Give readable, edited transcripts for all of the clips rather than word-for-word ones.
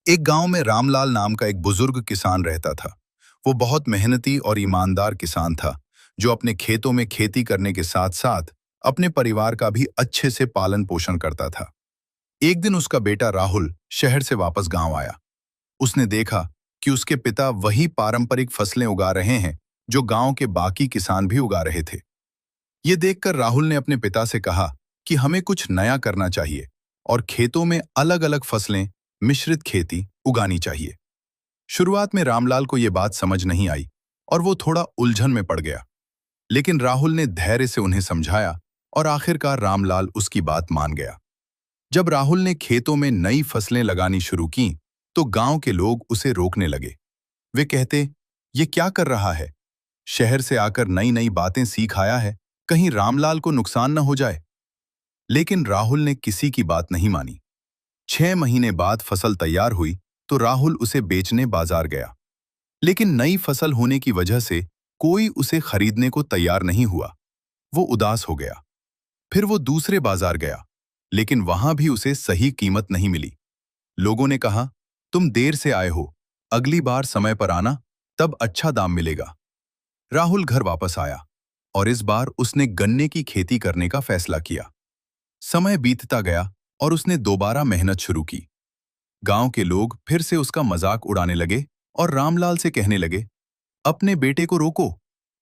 एक गांव में रामलाल नाम का एक बुजुर्ग किसान रहता था। वो बहुत मेहनती और ईमानदार किसान था, जो अपने खेतों में खेती करने के साथ साथ अपने परिवार का भी अच्छे से पालन पोषण करता था। एक दिन उसका बेटा राहुल शहर से वापस गांव आया। उसने देखा कि उसके पिता वही पारंपरिक फसलें उगा रहे हैं जो गांव के बाकी किसान भी उगा रहे थे। ये देखकर राहुल ने अपने पिता से कहा कि हमें कुछ नया करना चाहिए और खेतों में अलग अलग फसलें, मिश्रित खेती उगानी चाहिए। शुरुआत में रामलाल को यह बात समझ नहीं आई और वो थोड़ा उलझन में पड़ गया। लेकिन राहुल ने धैर्य से उन्हें समझाया और आखिरकार रामलाल उसकी बात मान गया। जब राहुल ने खेतों में नई फसलें लगानी शुरू की, तो गांव के लोग उसे रोकने लगे। वे कहते, ये क्या कर रहा है? शहर से आकर नई नई बातें सीख आया है, कहीं रामलाल को नुकसान न हो जाए। लेकिन राहुल ने किसी की बात नहीं मानी। 6 महीने बाद फसल तैयार हुई तो राहुल उसे बेचने बाजार गया। लेकिन नई फसल होने की वजह से कोई उसे खरीदने को तैयार नहीं हुआ। वो उदास हो गया। फिर वो दूसरे बाजार गया, लेकिन वहां भी उसे सही कीमत नहीं मिली। लोगों ने कहा, तुम देर से आए हो, अगली बार समय पर आना, तब अच्छा दाम मिलेगा। राहुल घर वापस आया और इस बार उसने गन्ने की खेती करने का फैसला किया। समय बीतता गया और उसने दोबारा मेहनत शुरू की। गांव के लोग फिर से उसका मजाक उड़ाने लगे और रामलाल से कहने लगे, अपने बेटे को रोको,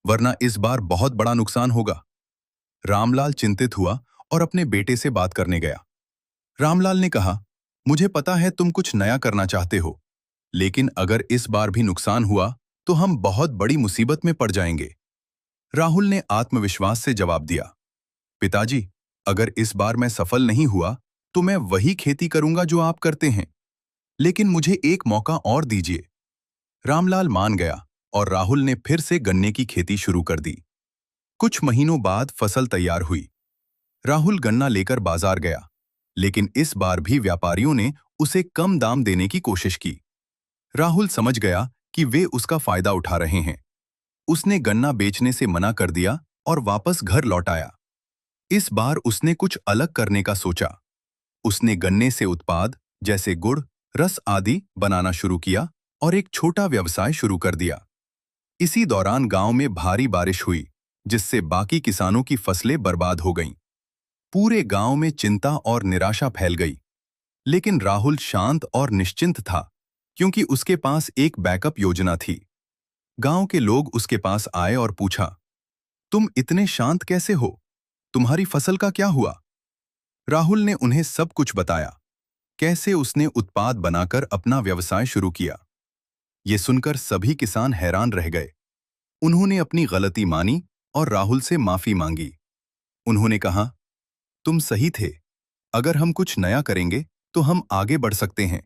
वरना इस बार बहुत बड़ा नुकसान होगा। रामलाल चिंतित हुआ और अपने बेटे से बात करने गया। रामलाल ने कहा, मुझे पता है तुम कुछ नया करना चाहते हो, लेकिन अगर इस बार भी नुकसान हुआ तो हम बहुत बड़ी मुसीबत में पड़ जाएंगे। राहुल ने आत्मविश्वास से जवाब दिया, पिताजी, अगर इस बार मैं सफल नहीं हुआ तो मैं वही खेती करूंगा जो आप करते हैं, लेकिन मुझे एक मौका और दीजिए। रामलाल मान गया और राहुल ने फिर से गन्ने की खेती शुरू कर दी। कुछ महीनों बाद फसल तैयार हुई। राहुल गन्ना लेकर बाजार गया, लेकिन इस बार भी व्यापारियों ने उसे कम दाम देने की कोशिश की। राहुल समझ गया कि वे उसका फायदा उठा रहे हैं। उसने गन्ना बेचने से मना कर दिया और वापस घर लौट आया। इस बार उसने कुछ अलग करने का सोचा। उसने गन्ने से उत्पाद जैसे गुड़, रस आदि बनाना शुरू किया और एक छोटा व्यवसाय शुरू कर दिया। इसी दौरान गांव में भारी बारिश हुई, जिससे बाकी किसानों की फसलें बर्बाद हो गईं। पूरे गांव में चिंता और निराशा फैल गई। लेकिन राहुल शांत और निश्चिंत था, क्योंकि उसके पास एक बैकअप योजना थी। गांव के लोग उसके पास आए और पूछा, तुम इतने शांत कैसे हो? तुम्हारी फसल का क्या हुआ? राहुल ने उन्हें सब कुछ बताया, कैसे उसने उत्पाद बनाकर अपना व्यवसाय शुरू किया। ये सुनकर सभी किसान हैरान रह गए। उन्होंने अपनी गलती मानी और राहुल से माफी मांगी। उन्होंने कहा, तुम सही थे, अगर हम कुछ नया करेंगे तो हम आगे बढ़ सकते हैं।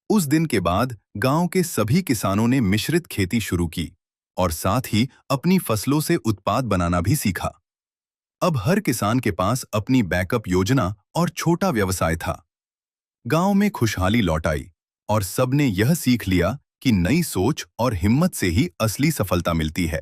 उस दिन के बाद गांव के सभी किसानों ने मिश्रित खेती शुरू की और साथ ही अपनी फसलों से उत्पाद बनाना भी सीखा। अब हर किसान के पास अपनी बैकअप योजना और छोटा व्यवसाय था। गांव में खुशहाली लौट आई और सबने यह सीख लिया कि नई सोच और हिम्मत से ही असली सफलता मिलती है।